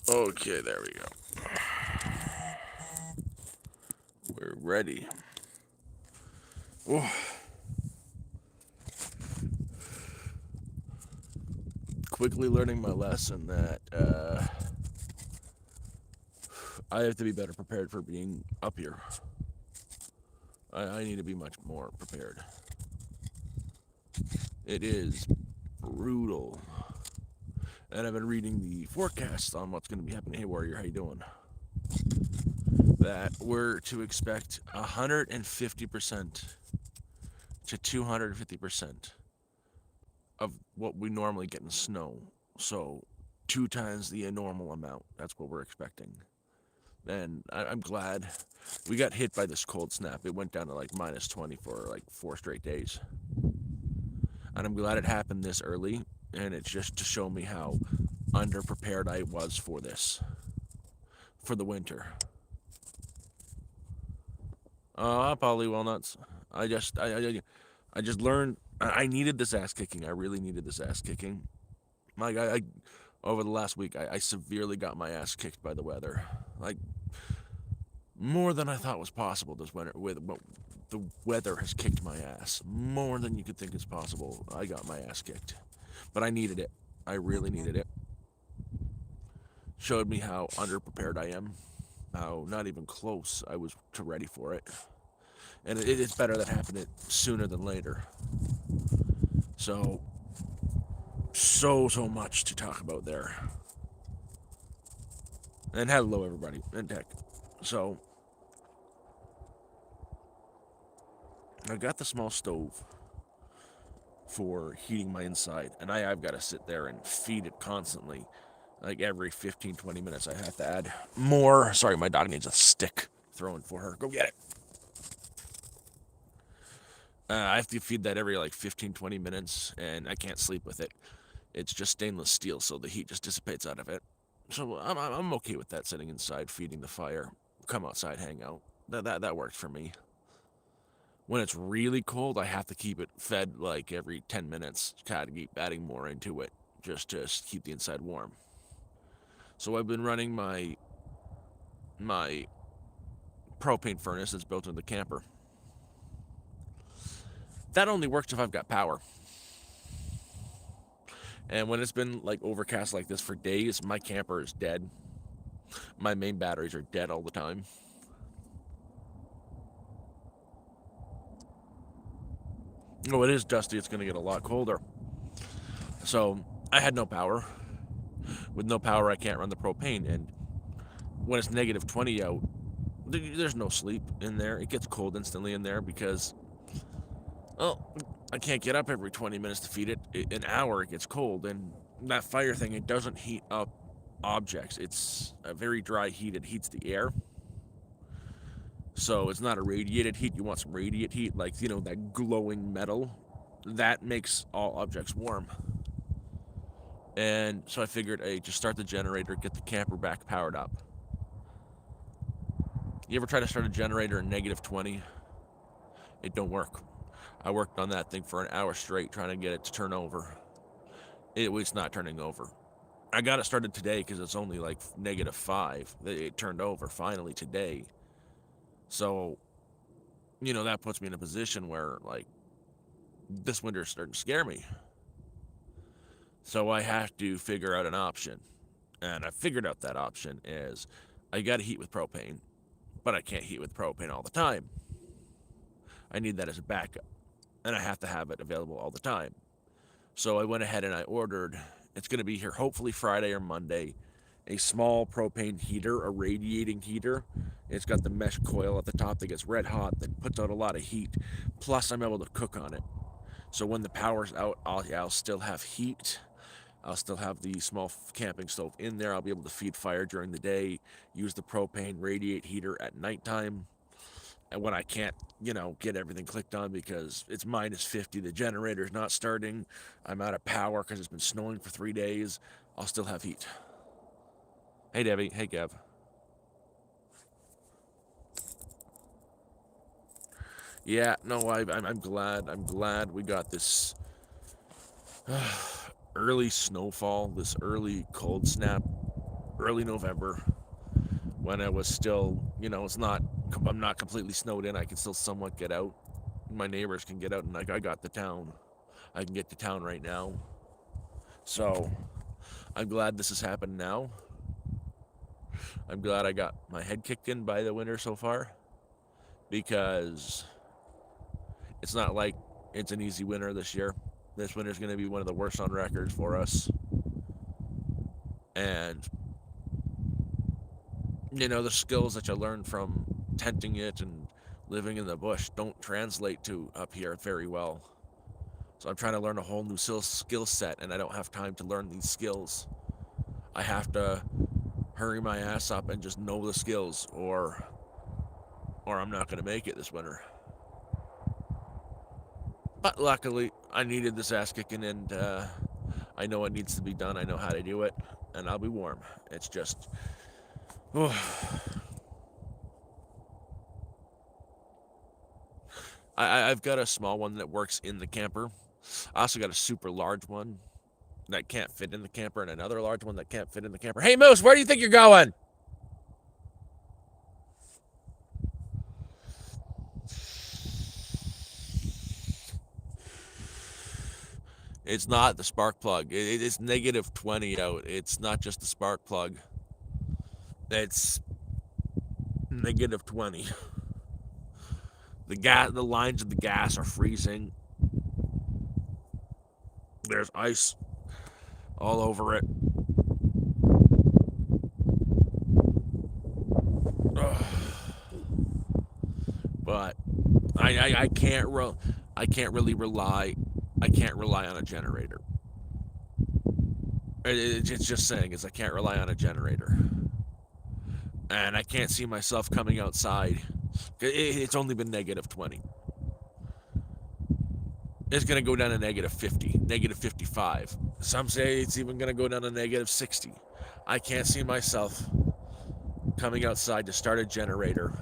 Okay, there we go. We're ready. Oh, quickly learning my lesson that I have to be better prepared for being up here. I need to be much more prepared. It is brutal. And I've been reading the forecast on what's going to be happening. Hey, Warrior, how you doing? That we're to expect 150% to 250% of what we normally get in snow. So, 2 times the normal amount. That's what we're expecting. And I'm glad we got hit by this cold snap. It went down to like minus 20 for like 4 straight days. And I'm glad it happened this early. And it's just to show me how underprepared I was for this, for the winter. Polly walnuts. I just learned. I needed this ass kicking. I really needed this ass kicking. Like over the last week, I severely got my ass kicked by the weather. Like more than I thought was possible this winter. With the weather has kicked my ass more than you could think is possible. I got my ass kicked, but I needed it. I really needed it. Showed me how underprepared I am. How not even close I was to ready for it. And it's better that happened sooner than later. So much to talk about there. And hello everybody in tech. So I got the small stove for heating my inside, and I've got to sit there and feed it constantly. Like every 15-20 minutes I have to add more. Sorry, my dog needs a stick thrown for her. Go get it. I have to feed that every like 15-20 minutes, and I can't sleep with it. It's just stainless steel, so the heat just dissipates out of it. So I'm okay with that, sitting inside, feeding the fire. Come outside, hang out. That works for me. When it's really cold, I have to keep it fed like every 10 minutes. Kind of keep adding more into it just to keep the inside warm. So I've been running my propane furnace that's built into the camper. That only works if I've got power. And when it's been like overcast like this for days, my camper is dead. My main batteries are dead all the time. Oh, it is dusty. It's going to get a lot colder. So I had no power. With no power, I can't run the propane. And when it's negative 20 out, there's no sleep in there. It gets cold instantly in there because, well, I can't get up every 20 minutes to feed it. An hour, it gets cold. And that fire thing, it doesn't heat up objects. It's a very dry heat. It heats the air. So it's not a radiated heat. You want some radiant heat, like, that glowing metal. That makes all objects warm. And so I figured, hey, just start the generator, get the camper back powered up. You ever try to start a generator in negative 20? It don't work. I worked on that thing for an hour straight trying to get it to turn over. It's not turning over. I got it started today because it's only like negative 5. It turned over finally today. So, that puts me in a position where, like, this winter is starting to scare me. So I have to figure out an option. And I figured out that option is I got to heat with propane, but I can't heat with propane all the time. I need that as a backup, and I have to have it available all the time. So I went ahead and I ordered, it's going to be here hopefully Friday or Monday, a small propane heater, a radiating heater. It's got the mesh coil at the top that gets red hot, that puts out a lot of heat. Plus, I'm able to cook on it. So when the power's out, I'll still have heat. I'll still have the small camping stove in there. I'll be able to feed fire during the day, use the propane radiate heater at nighttime. And when I can't, get everything clicked on because it's minus 50, the generator's not starting, I'm out of power because it's been snowing for 3 days, I'll still have heat. Hey, Debbie. Hey, Gav. Yeah, no, I'm glad. I'm glad we got this early snowfall, this early cold snap. early November, when it was still, I'm not completely snowed in. I can still somewhat get out. My neighbors can get out, and like I got the town. I can get to town right now. So I'm glad this has happened now. I'm glad I got my head kicked in by the winter so far, because it's not like it's an easy winter this year. This winter's going to be one of the worst on record for us. And, the skills that you learn from tenting it and living in the bush don't translate to up here very well. So I'm trying to learn a whole new skill set, and I don't have time to learn these skills. I have to hurry my ass up and just know the skills, or I'm not going to make it this winter. But luckily, I needed this ass kicking, and I know it needs to be done. I know how to do it, and I'll be warm. It's just, I've got a small one that works in the camper. I also got a super large one that can't fit in the camper, and another large one that can't fit in the camper. Hey, Moose, where do you think you're going? It's not the spark plug. It's negative 20 out. It's not just the spark plug. It's negative 20. The lines of the gas are freezing. There's ice all over it. Ugh. But I can't really rely. I can't rely on a generator. It's just saying is I can't rely on a generator, and I can't see myself coming outside. It's only been negative 20. It's gonna go down to negative 50, negative 55. Some say it's even gonna go down to negative 60. I can't see myself coming outside to start a generator,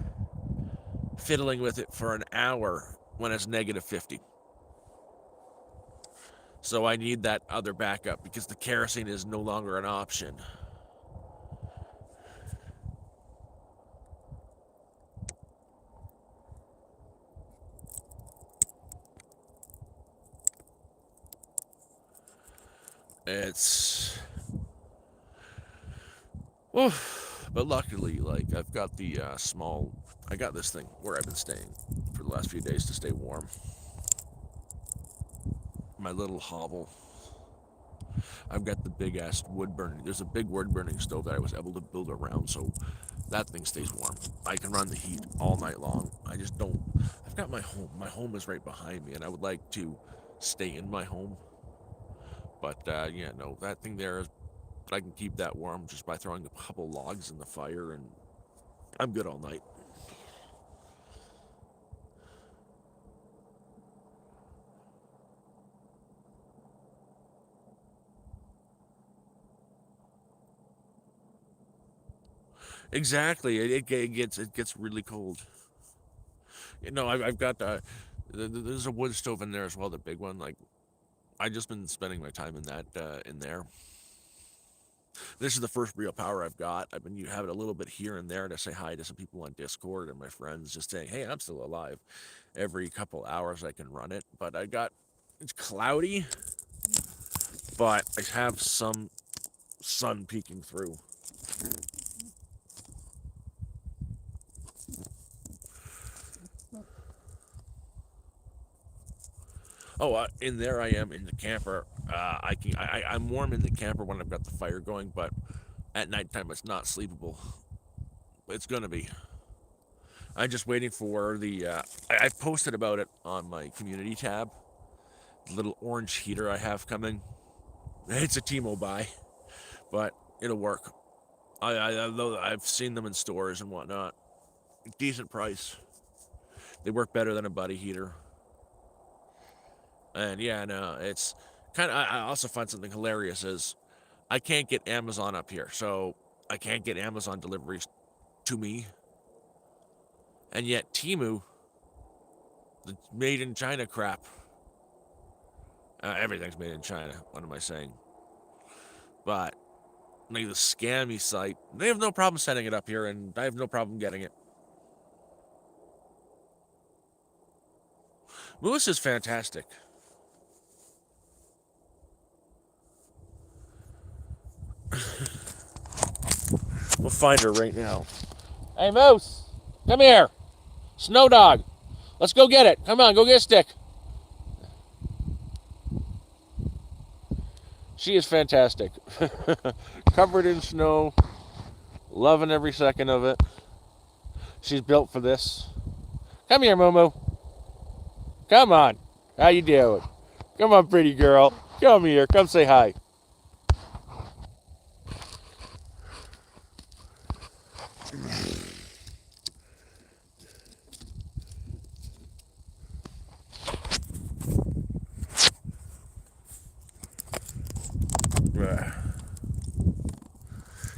fiddling with it for an hour when it's negative 50. So I need that other backup because the kerosene is no longer an option. It's, but luckily, like I've got the I got this thing where I've been staying for the last few days to stay warm. My little hovel. I've got the big ass wood burning. There's a big wood burning stove that I was able to build around, so that thing stays warm. I can run the heat all night long. I just don't. I've got my home. My home is right behind me, and I would like to stay in my home. But yeah, no, that thing there is. I can keep that warm just by throwing a couple logs in the fire, and I'm good all night. Exactly. It gets really cold. I've got there's a wood stove in there as well, the big one. Like I just been spending my time in that in there. This is the first real power I've got. I've been having a little bit here and there to say hi to some people on Discord and my friends, just saying, "Hey, I'm still alive." Every couple hours I can run it, but it's cloudy, but I have some sun peeking through. Oh, in there I am in the camper. I'm warm in the camper when I've got the fire going, but at nighttime it's not sleepable. It's gonna be. I'm just waiting for the. I've posted about it on my community tab. The little orange heater I have coming. It's a T-Mobile buy, but it'll work. I've seen them in stores and whatnot. Decent price. They work better than a buddy heater. And yeah, no, it's kind of. I also find something hilarious is I can't get Amazon up here, so I can't get Amazon deliveries to me. And yet Timu, the made in China crap. Everything's made in China. What am I saying? But like the scammy site. They have no problem setting it up here, and I have no problem getting it. Moose is fantastic. We'll find her right now. Hey, Moose! Come here! Snow dog! Let's go get it! Come on, go get a stick! She is fantastic. Covered in snow. Loving every second of it. She's built for this. Come here, Momo. Come on. How you doing? Come on, pretty girl. Come here. Come say hi.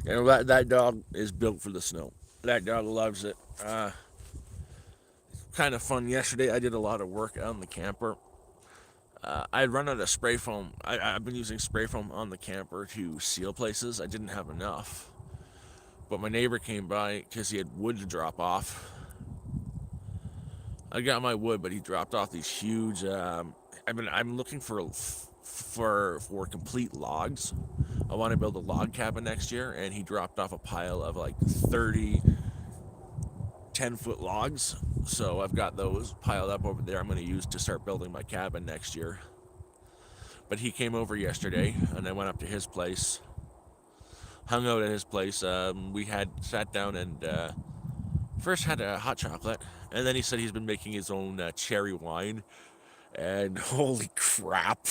You know, that dog is built for the snow. That dog loves it. Kind of fun. Yesterday, I did a lot of work out in the camper. I had run out of spray foam. I've been using spray foam on the camper to seal places. I didn't have enough. But my neighbor came by because he had wood to drop off. I got my wood, but he dropped off these huge. I'm looking for complete logs. I want to build a log cabin next year, and he dropped off a pile of like 30 10-foot logs. So I've got those piled up over there. I'm going to use to start building my cabin next year. But he came over yesterday, and I went up to his place, hung out at his place. We had sat down and first had a hot chocolate, and then he said he's been making his own cherry wine. And holy crap!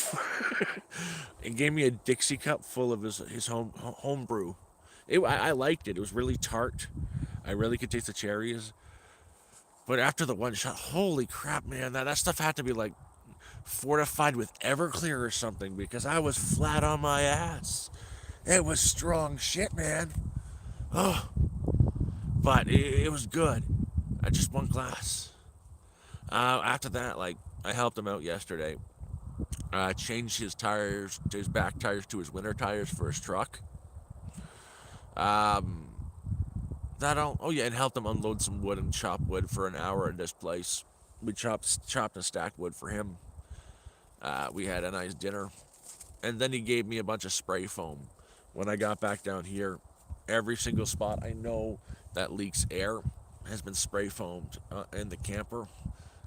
He gave me a Dixie cup full of his home brew. I liked it. It was really tart. I really could taste the cherries. But after the one shot, holy crap, man! That stuff had to be like fortified with Everclear or something, because I was flat on my ass. It was strong shit, man. Oh, but it was good. I just one glass. After that, like, I helped him out yesterday. Changed his tires, his back tires to his winter tires for his truck. Um, oh yeah, and helped him unload some wood and chop wood for an hour at this place. We chopped and stacked wood for him. We had a nice dinner, and then he gave me a bunch of spray foam. When I got back down here, every single spot I know that leaks air has been spray foamed in the camper,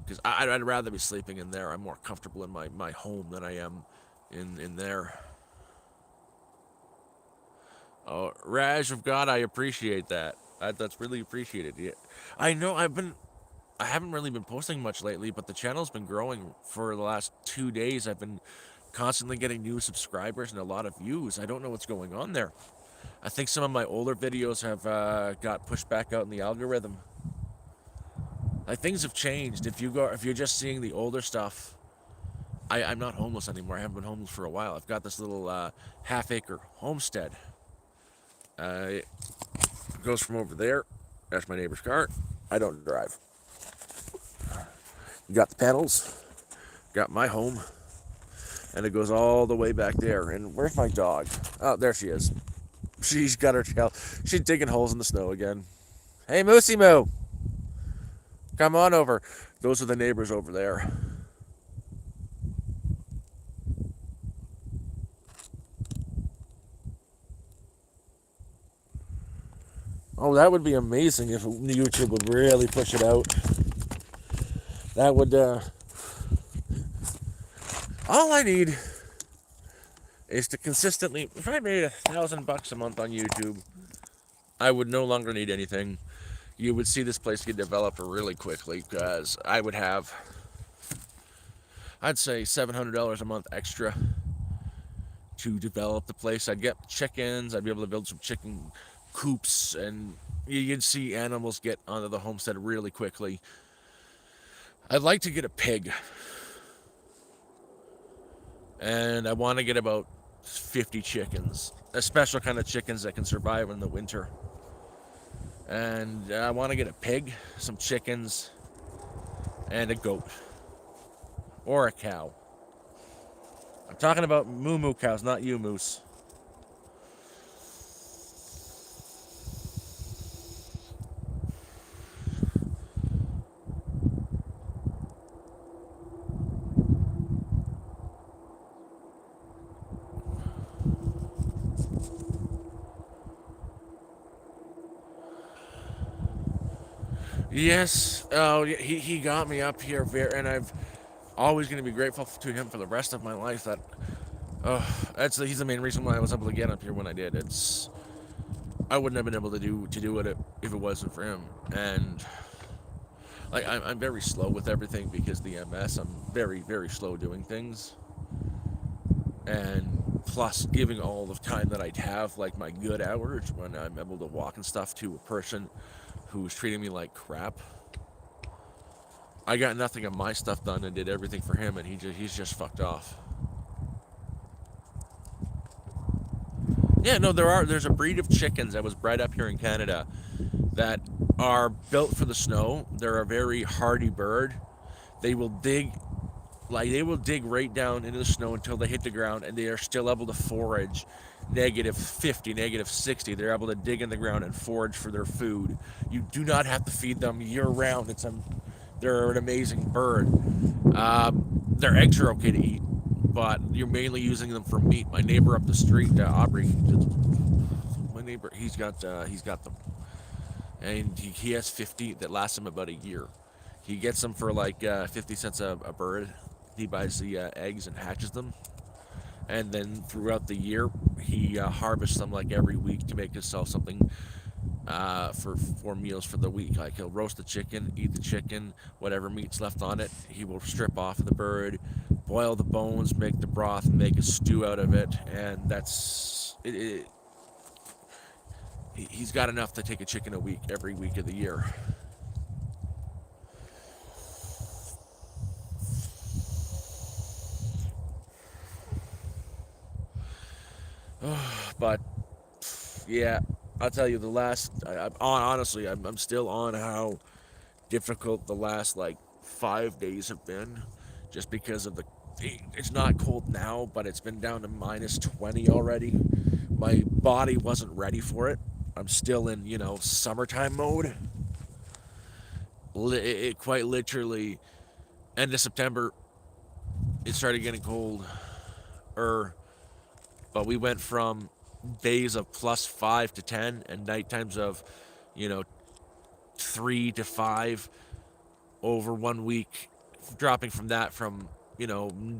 because I'd rather be sleeping in there. I'm more comfortable in my home than I am in there. Oh, Raj of God, I appreciate that. That's really appreciated. Yeah. I know I haven't really been posting much lately, but the channel's been growing for the last 2 days. I've been constantly getting new subscribers and a lot of views. I don't know what's going on there. I think some of my older videos have got pushed back out in the algorithm. Like, things have changed. If you're just seeing the older stuff, I'm not homeless anymore. I haven't been homeless for a while. I've got this little half-acre homestead. It goes from over there. That's my neighbor's car. I don't drive. You got the panels. Got my home. And it goes all the way back there. And where's my dog? Oh, there she is. She's got her tail. She's digging holes in the snow again. Hey, Moosey Moo. Come on over. Those are the neighbors over there. Oh, that would be amazing if YouTube would really push it out. That would, all I need is to consistently, if I made $1,000 a month on YouTube, I would no longer need anything. You would see this place get developed really quickly, because I would have, I'd say $700 a month extra to develop the place. I'd get chickens. I'd be able to build some chicken coops, and you'd see animals get onto the homestead really quickly. I'd like to get a pig, and I want to get about 50 chickens, a special kind of chickens that can survive in the winter. And I want to get a pig, some chickens, and a goat. Or a cow. I'm talking about moo cows, not you, Moose. Yes. Oh, he got me up here, and I've always going to be grateful to him for the rest of my life. That he's the main reason why I was able to get up here when I did. I wouldn't have been able to do it if it wasn't for him. And like I'm very slow with everything because of the MS. I'm very slow doing things, and plus giving all the time that I'd have, like my good hours when I'm able to walk and stuff, to a person who's treating me like crap. I got nothing of my stuff done and did everything for him, and he's just fucked off. Yeah, no, there's a breed of chickens that was bred up here in Canada that are built for the snow. They're a very hardy bird. They will dig they will dig right down into the snow until they hit the ground, and they are still able to forage -50, -60. They're able to dig in the ground and forage for their food. You do not have to feed them year round. They're an amazing bird. Their eggs are okay to eat, but you're mainly using them for meat. My neighbor up the street, Aubrey, my neighbor, he's got them, and he has 50 that last him about a year. He gets them for like 50 cents a bird. He buys the eggs and hatches them, and then throughout the year he harvests them like every week to make himself something for meals for the week. Like he'll roast the chicken, eat the chicken, whatever meat's left on it, he will strip off the bird, boil the bones, make the broth, and make a stew out of it, and that's it. He's got enough to take a chicken a week every week of the year. But yeah, I'll tell you the last. Honestly, I'm still on how difficult the last like 5 days have been, just because of the. It's not cold now, but it's been down to -20 already. My body wasn't ready for it. I'm still in summertime mode. It quite literally, end of September, it started getting cold. Er, but we went from days of +5 to 10 and night times of, you know, 3 to 5 over 1 week, dropping from that from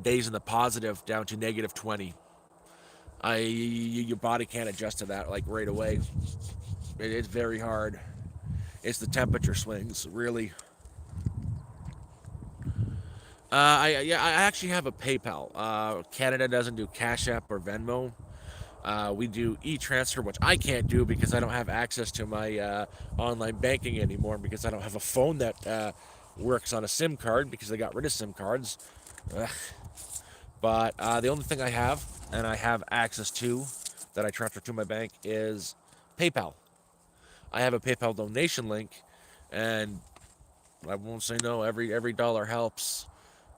days in the positive down to -20. Your body can't adjust to that like right away. It's very hard. It's the temperature swings, really. I actually have a PayPal. Canada doesn't do Cash App or Venmo. We do e-transfer, which I can't do because I don't have access to my online banking anymore, because I don't have a phone that works on a SIM card, because they got rid of SIM cards. Ugh. But the only thing I have, and I have access to, that I transfer to my bank, is PayPal. I have a PayPal donation link, and I won't say no. Every dollar helps.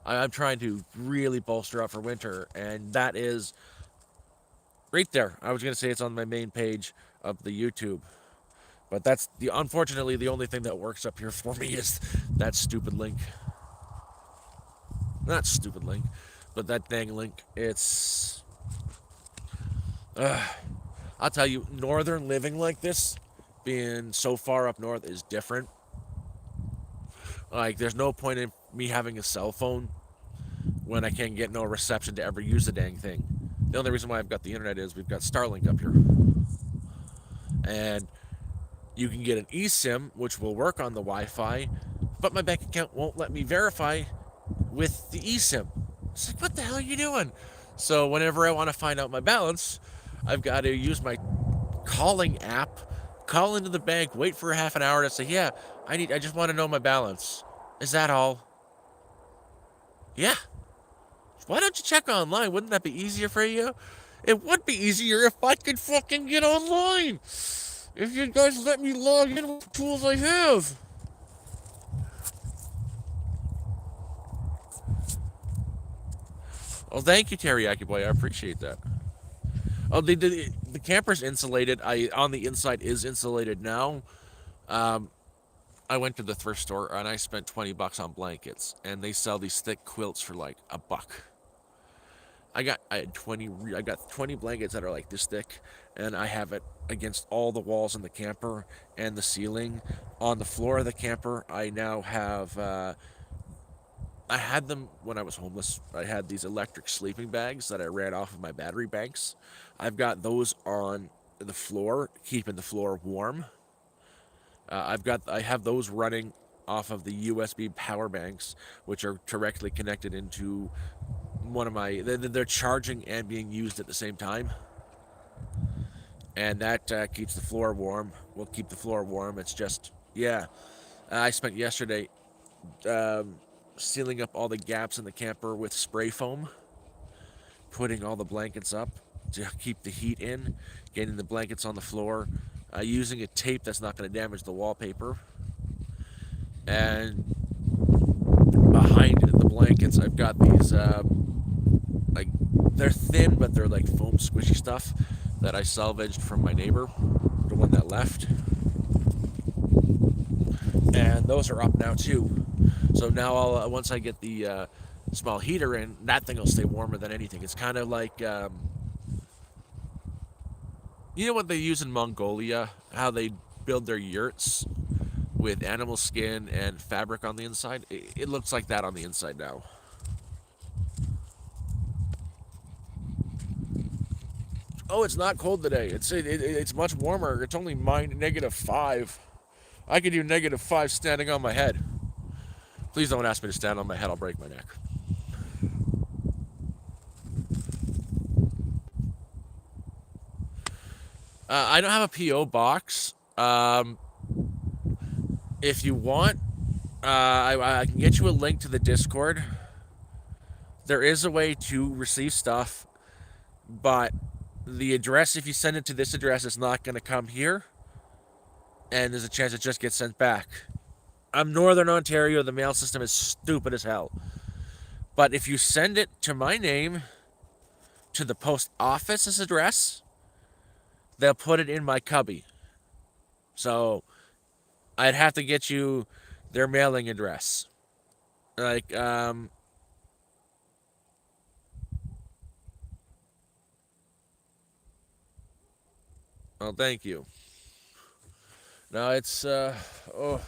I'm trying to really bolster up for winter, and that is right there. I was gonna say it's on my main page of the YouTube, but that's unfortunately the only thing that works up here for me is that stupid link. Not stupid link, but that dang link. I'll tell you, northern living like this, being so far up north, is different. Like, there's no point in me having a cell phone when I can't get no reception to ever use the dang thing. The only reason why I've got the internet is we've got Starlink up here. And you can get an eSIM, which will work on the Wi-Fi, but my bank account won't let me verify with the eSIM. It's like, what the hell are you doing? So whenever I want to find out my balance, I've got to use my calling app, call into the bank, wait for half an hour to say, yeah, I just want to know my balance. Is that all? Yeah. Why don't you check online? Wouldn't that be easier for you? It would be easier if I could fucking get online. If you guys let me log in with the tools I have. Oh, thank you, Teriyaki Boy. I appreciate that. Oh, the camper's insulated. On the inside is insulated now. Um, I went to the thrift store and I spent $20 on blankets, and they sell these thick quilts for like $1. I got 20 blankets that are like this thick, and I have it against all the walls in the camper and the ceiling. On the floor of the camper, I now have I had them when I was homeless. I had these electric sleeping bags that I ran off of my battery banks. I've got those on the floor, keeping the floor warm. I have those running off of the USB power banks, which are directly connected into one of my. They're charging and being used at the same time, and that keeps the floor warm. Will keep the floor warm. It's just yeah. I spent yesterday um, sealing up all the gaps in the camper with spray foam, putting all the blankets up to keep the heat in, getting the blankets on the floor, using a tape that's not going to damage the wallpaper, and behind the blankets I've got these like they're thin but they're like foam squishy stuff that I salvaged from my neighbor, the one that left, and those are up now too. So now once I get the small heater in, that thing will stay warmer than anything. It's kind of like you know what they use in Mongolia, how they build their yurts with animal skin and fabric on the inside. It looks like that on the inside now. Oh, it's not cold today. It's much warmer. It's only -5. I could do -5 standing on my head. Please don't ask me to stand on my head. I'll break my neck. I don't have a PO box. If you want, I can get you a link to the Discord. There is a way to receive stuff, but the address, if you send it to this address, is not going to come here, and there's a chance it just gets sent back. I'm Northern Ontario. The mail system is stupid as hell. But if you send it to my name, to the post office's address, they'll put it in my cubby. So I'd have to get you their mailing address. Like, oh, thank you. No, it's, oh,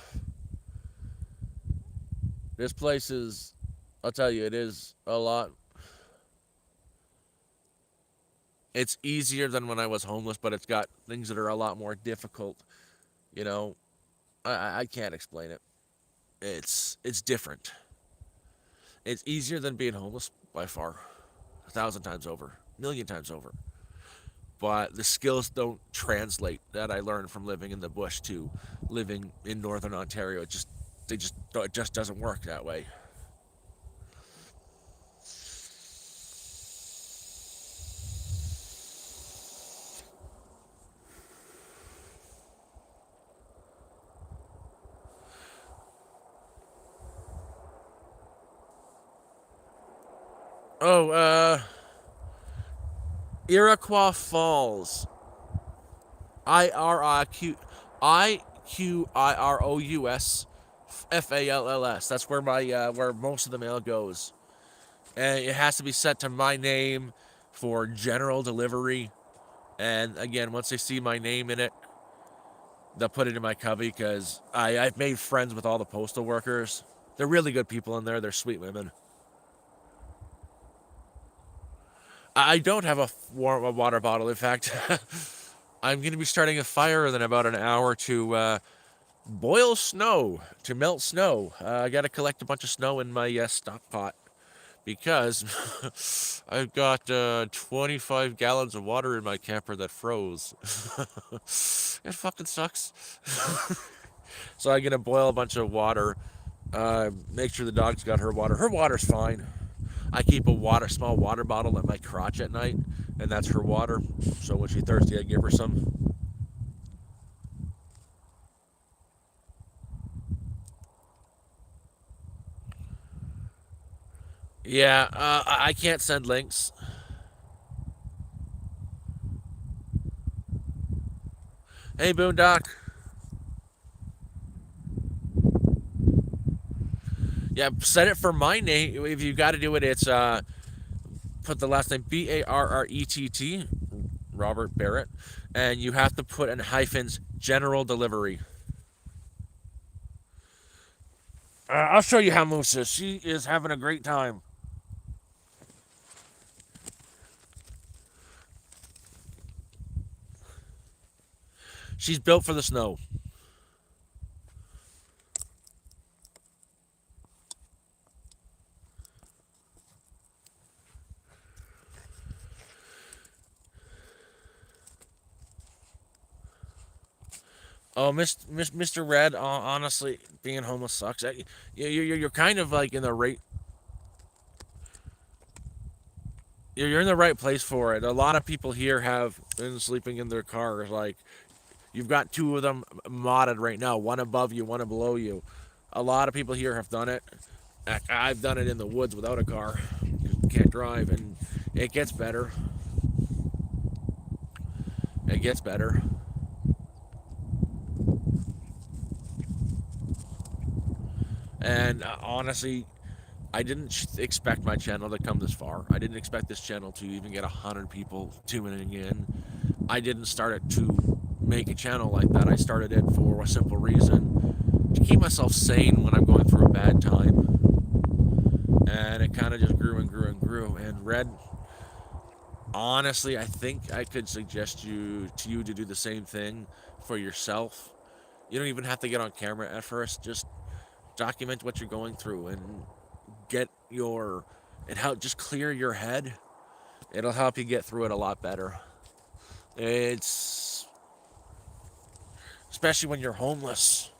this place is, I'll tell you, it is a lot. It's easier than when I was homeless, but it's got things that are a lot more difficult. You know, I can't explain it. It's different. It's easier than being homeless by far, 1,000 times over, million times over. But the skills don't translate that I learned from living in the bush to living in northern Ontario. It just doesn't work that way. Oh, Iroquois Falls. IROUS That's where my where most of the mail goes, and it has to be sent to my name for general delivery. And again, once they see my name in it, they'll put it in my cubby because I've made friends with all the postal workers. They're really good people in there. They're sweet women. I don't have a water bottle. In fact, I'm going to be starting a fire in about an hour to boil snow, to melt snow. I got to collect a bunch of snow in my stock pot because I've got 25 gallons of water in my camper that froze. It fucking sucks. So I'm going to boil a bunch of water, make sure the dog's got her water. Her water's fine. I keep a small water bottle at my crotch at night, and that's her water. So when she's thirsty, I give her some. Yeah, I can't send links. Hey, Boondock. Yeah, send it for my name. If you got to do it, it's put the last name Barrett, Robert Barrett, and you have to put in hyphens general delivery. I'll show you how Moose is. She is having a great time. She's built for the snow. Oh, Mr. Red, honestly, being homeless sucks. You're kind of like in the right. You're in the right place for it. A lot of people here have been sleeping in their cars. Like, you've got two of them modded right now, one above you, one below you. A lot of people here have done it. I've done it in the woods without a car. Can't drive, and it gets better. It gets better. And honestly, I didn't expect my channel to come this far. I didn't expect this channel to even get 100 people tuning in. I didn't start it to make a channel like that. I started it for a simple reason, to keep myself sane when I'm going through a bad time. And it kind of just grew and grew and grew. And Red, honestly, I think I could suggest you to do the same thing for yourself. You don't even have to get on camera at first. Just document what you're going through and get your it help just clear your head. It'll help you get through it a lot better. It's especially when you're homeless.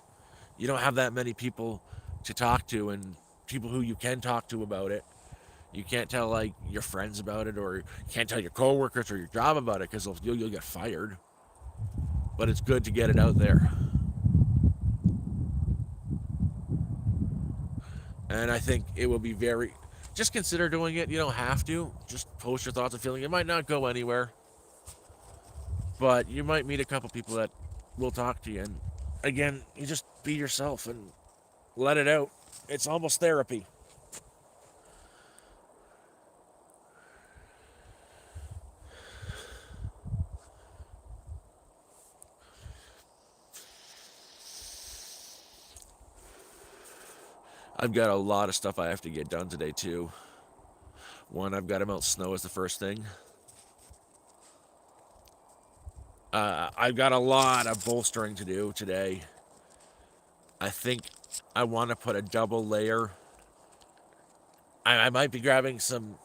You don't have that many people to talk to, and people who you can talk to about it. You can't tell like your friends about it, or you can't tell your coworkers or your job about it because you'll get fired. But it's good to get it out there. And I think it will be very. Just consider doing it. You don't have to. Just post your thoughts and feelings. It might not go anywhere, but you might meet a couple people that will talk to you. And again, you just be yourself and let it out. It's almost therapy. I've got a lot of stuff I have to get done today too. One, I've got to melt snow as the first thing. I've got a lot of bolstering to do today. I think I want to put a double layer. I might be grabbing some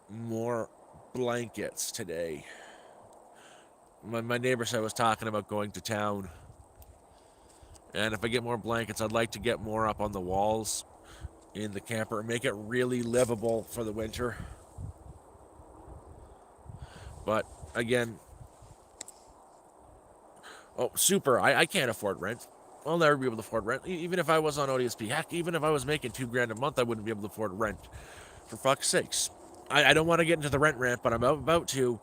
more blankets today. My neighbor said I was talking about going to town. And if I get more blankets, I'd like to get more up on the walls in the camper and make it really livable for the winter. But again, super, I can't afford rent. I'll never be able to afford rent. Even if I was on ODSP, heck, even if I was making $2,000 a month, I wouldn't be able to afford rent. For fuck's sakes. I don't want to get into the rent rant, but I'm about to.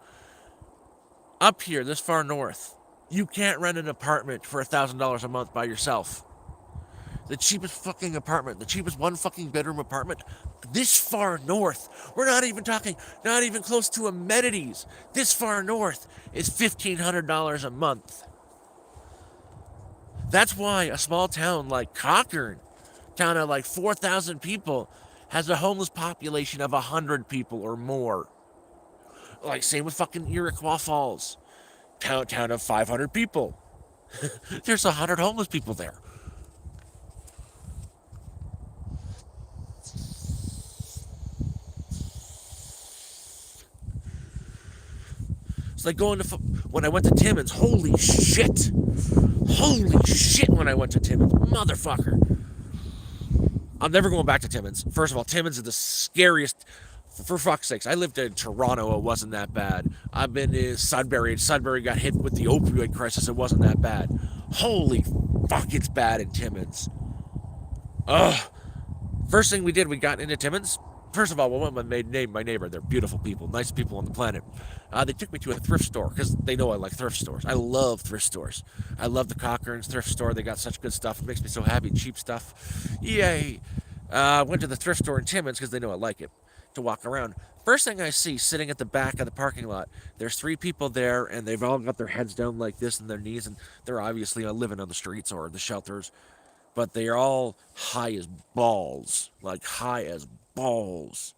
Up here, this far north, you can't rent an apartment for $1,000 a month by yourself. The cheapest fucking apartment, the cheapest one fucking bedroom apartment, this far north, we're not even talking, not even close to amenities. This far north is $1,500 a month. That's why a small town like Cochrane, town of like 4,000 people, has a homeless population of 100 people or more. Like same with fucking Iroquois Falls, town of 500 people. There's 100 homeless people there. It's like going to when I went to Timmins. Holy shit! Holy shit! When I went to Timmins, motherfucker. I'm never going back to Timmins. First of all, Timmins is the scariest. For fuck's sakes, I lived in Toronto. It wasn't that bad. I've been in Sudbury, and Sudbury got hit with the opioid crisis. It wasn't that bad. Holy fuck, it's bad in Timmins. Ugh. First thing we did, we got into Timmins. First of all, we went with my neighbor. They're beautiful people, nice people on the planet. They took me to a thrift store because they know I like thrift stores. I love thrift stores. I love the Cochrane's thrift store. They got such good stuff. It makes me so happy. Cheap stuff. Yay. Went to the thrift store in Timmins because they know I like it. to walk around. First thing I see sitting at the back of the parking lot, there's 3 people there, and they've all got their heads down like this and their knees, and they're obviously living on the streets or the shelters, but they are all high as balls, like high as balls.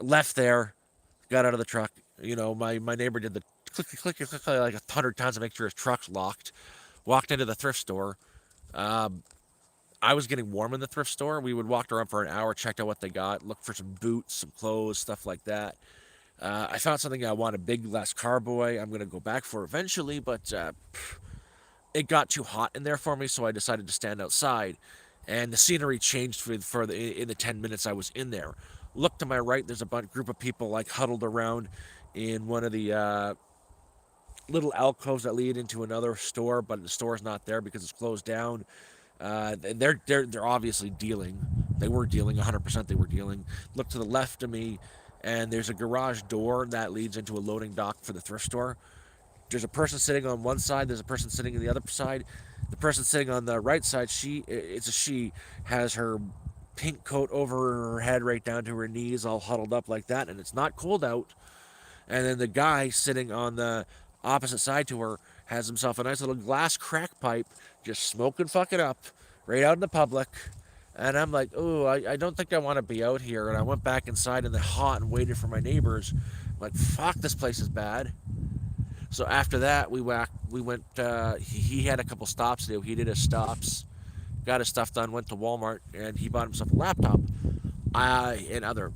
Left there, got out of the truck. My neighbor did the click, click, click, click, like 100 times to make sure his truck's locked. Walked into the thrift store. Um, I was getting warm in the thrift store. We would walk around for an hour, checked out what they got, looked for some boots, some clothes, stuff like that. I found something I want, a big glass carboy. I'm going to go back for eventually, but it got too hot in there for me, so I decided to stand outside. And the scenery changed in the 10 minutes I was in there. Look to my right, there's a group of people like huddled around in one of the little alcoves that lead into another store, but the store's not there because it's closed down. They're obviously dealing. They were dealing 100%. They were dealing. Look to the left of me, and there's a garage door that leads into a loading dock for the thrift store. There's a person sitting on one side. There's a person sitting on the other side. The person sitting on the right side, it's a she, has her pink coat over her head right down to her knees, all huddled up like that, and it's not cold out. And then the guy sitting on the opposite side to her has himself a nice little glass crack pipe, just smoking fucking up right out in the public. And I'm like, oh, I don't think I want to be out here. And I went back inside in the hot and waited for my neighbors. I'm like, fuck, this place is bad. So after that, we went. He had a couple stops to do. He did his stops, got his stuff done, went to Walmart, and he bought himself a laptop.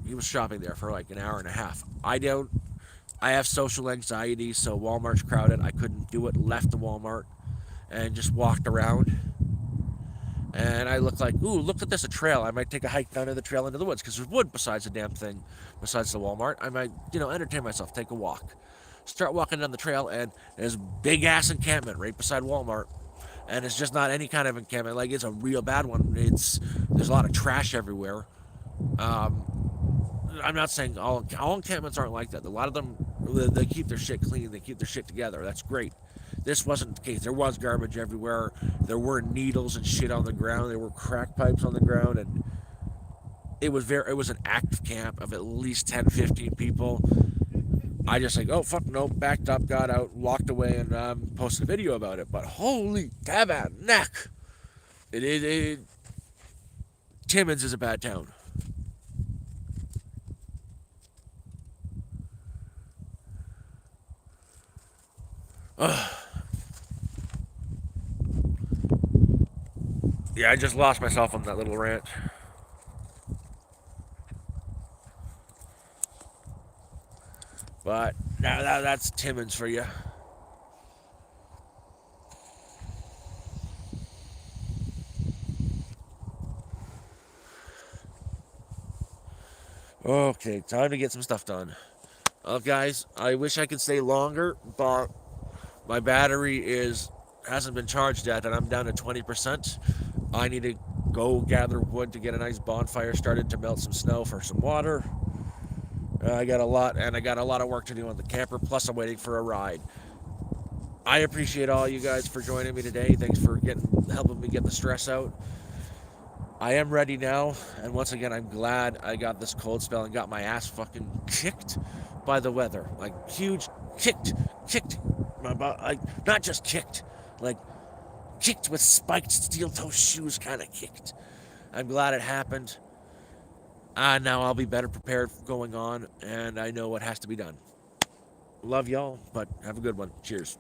He was shopping there for like an hour and a half. I have social anxiety, so Walmart's crowded. I couldn't do it. Left the Walmart and just walked around. And I looked like, ooh, look at this, a trail. I might take a hike down to the trail into the woods because there's wood besides the damn thing, besides the Walmart. I might, entertain myself, take a walk. Start walking down the trail, and there's big ass encampment right beside Walmart. And it's just not any kind of encampment. Like, it's a real bad one. There's a lot of trash everywhere. I'm not saying all encampments aren't like that. A lot of them, they keep their shit clean. They keep their shit together. That's great. This wasn't the case. There was garbage everywhere. There were needles and shit on the ground. There were crack pipes on the ground, and it was an active camp of at least 10, 15 people. I just like, oh fuck no, backed up, got out, walked away, and posted a video about it. But holy tabarnak, Timmins is a bad town. Ugh. Yeah, I just lost myself on that little rant. But that's Timmins for you. Okay, time to get some stuff done. Guys, I wish I could stay longer, but my battery hasn't been charged yet, and I'm down to 20%. I need to go gather wood to get a nice bonfire started to melt some snow for some water. I got a lot of work to do on the camper. Plus, I'm waiting for a ride. I appreciate all you guys for joining me today. Thanks for helping me get the stress out. I am ready now, and once again, I'm glad I got this cold spell and got my ass fucking kicked by the weather. Like, huge, kicked. Not just kicked, like kicked with spiked steel toe shoes, kind of kicked. I'm glad it happened. Now I'll be better prepared going on, and I know what has to be done. Love y'all, but have a good one. Cheers.